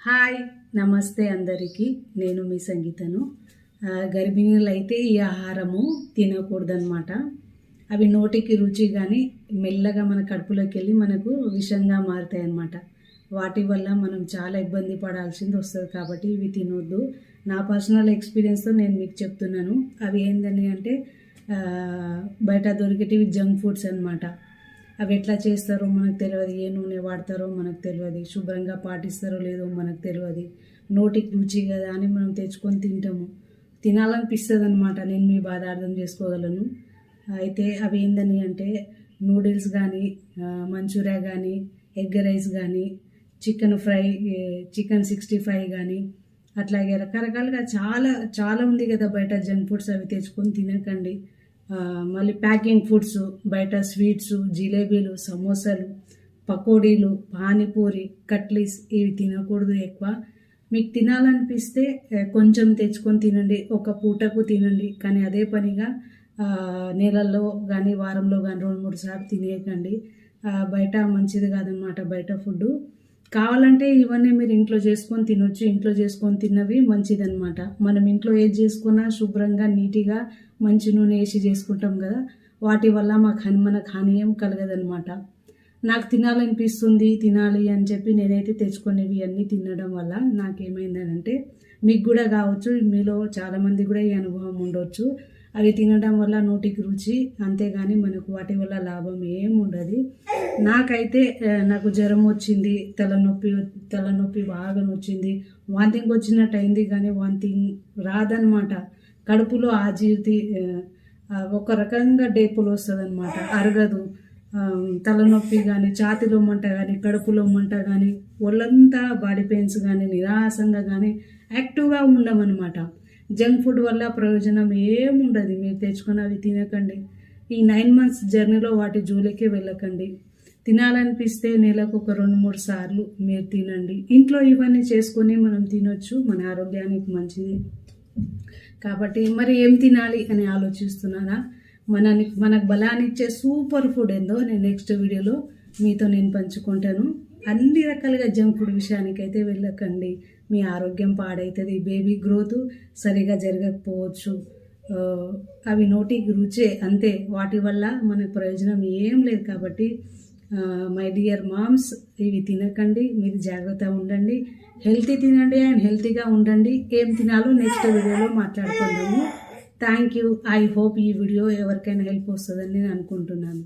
Hi నమస్తే అందరికీ. నేను మీ సంగీతను. గర్భిణీలు అయితే ఈ ఆహారము తినకూడదన్నమాట. అవి నోటికి రుచి కానీ మెల్లగా మన కడుపులోకి వెళ్ళి మనకు విషంగా మారుతాయి అన్నమాట. వాటి వల్ల మనం చాలా ఇబ్బంది పడాల్సింది వస్తుంది. కాబట్టి ఇవి తినొద్దు. నా పర్సనల్ ఎక్స్పీరియన్స్తో నేను మీకు చెప్తున్నాను. అవి ఏంటని అంటే బయట దొరికేటివి జంక్ ఫుడ్స్ అన్నమాట. అవి ఎట్లా చేస్తారో మనకు తెలియదు, ఏ నూనె వాడతారో మనకు తెలియదు, శుభ్రంగా పాటిస్తారో లేదో మనకు తెలియదు. నోటికి రుచి కదా అని మనం తెచ్చుకొని తింటాము, తినాలనిపిస్తుంది అనమాట. నేను మీ బాధ అర్థం చేసుకోగలను. అయితే అవి ఏందని అంటే నూడిల్స్ కానీ, మంచూరియా కానీ, ఎగ్ రైస్ కానీ, చికెన్ ఫ్రై, చికెన్ 65 కానీ, అట్లాగే రకరకాలుగా చాలా చాలా ఉంది కదా బయట జంక్ ఫుడ్స్. అవి తెచ్చుకొని తినకండి. మళ్ళీ ప్యాకింగ్ ఫుడ్స్, బయట స్వీట్స్, జిలేబీలు, సమోసాలు, పకోడీలు, పానీపూరి, కట్లీస్ ఇవి తినకూడదు ఎక్కువ. మీకు తినాలనిపిస్తే కొంచెం తెచ్చుకొని తినండి, ఒక పూటకు తినండి. కానీ అదే పనిగా నెలల్లో కానీ వారంలో కానీ 2-3 సార్లు తినేయకండి. బయట మంచిది కాదనమాట బయట ఫుడ్. కావాలంటే ఇవన్నీ మీరు ఇంట్లో చేసుకొని తినొచ్చు. ఇంట్లో చేసుకొని తిన్నవి మంచిదన్నమాట. మనం ఇంట్లో ఏది చేసుకున్నా శుభ్రంగా నీట్గా మంచి నూనె వేసి చేసుకుంటాం కదా, వాటి వల్ల మనకు హాని ఏం కలగదనమాట. నాకు తినాలనిపిస్తుంది, తినాలి అని చెప్పి నేనైతే తెచ్చుకునేవి అన్నీ తినడం వల్ల నాకేమైందనంటే, మీకు కూడా కావచ్చు, మీలో చాలామంది కూడా ఈ అనుభవం ఉండొచ్చు. అవి తినడం వల్ల నోటికి రుచి, అంతేగాని మనకు వాటి వల్ల లాభం ఏం ఉండదు. నాకు జ్వరం వచ్చింది, తలనొప్పి బాగా వచ్చింది, వాంతింగ్ వచ్చినట్టు అయింది. కానీ వాంతింగ్ రాదనమాట. కడుపులో ఆజిర్తి, ఒక రకంగా డేపులు వస్తుంది అనమాట, అరగదు. తలనొప్పి కానీ, ఛాతిలో మంట కానీ, కడుపులో మంట కానీ, ఒళ్ళంతా బాడీ పెయిన్స్ కానీ, నిరాశంగా కానీ యాక్టివ్గా ఉండమన్నమాట. జంక్ ఫుడ్ వల్ల ప్రయోజనం ఏముండదు. మీరు తెచ్చుకొని అవి తినకండి. ఈ 9 months జర్నీలో వాటి జోలికే వెళ్ళకండి. తినాలనిపిస్తే నెలకు ఒక 2-3 సార్లు మీరు తినండి. ఇంట్లో ఇవన్నీ చేసుకొని మనం తినొచ్చు, మన ఆరోగ్యానికి మంచిది. కాబట్టి మరి ఏం తినాలి అని ఆలోచిస్తున్నారా? మనకు బలాన్నిచ్చే సూపర్ ఫుడ్ ఏందో నేను నెక్స్ట్ వీడియోలో మీతో పంచుకుంటాను. అన్ని రకాలుగా జంక్ ఫుడ్ విషయానికైతే వెళ్ళకండి. మీ ఆరోగ్యం పాడవుతుంది, బేబీ గ్రోత్ సరిగా జరగకపోవచ్చు. అవి నోటికి రుచే అంతే, వాటి వల్ల మనకు ప్రయోజనం ఏం లేదు. కాబట్టి మై డియర్ మామ్స్, ఇవి తినకండి. మీరు జాగ్రత్తగా ఉండండి, హెల్తీ తినండి అండ్ హెల్తీగా ఉండండి. ఏం తినాలో నెక్స్ట్ వీడియోలో మాట్లాడుకుందాము. Thank you. ఐ హోప్ ఈ వీడియో ఎవరికైనా హెల్ప్ వస్తుందని నేను అనుకుంటున్నాను.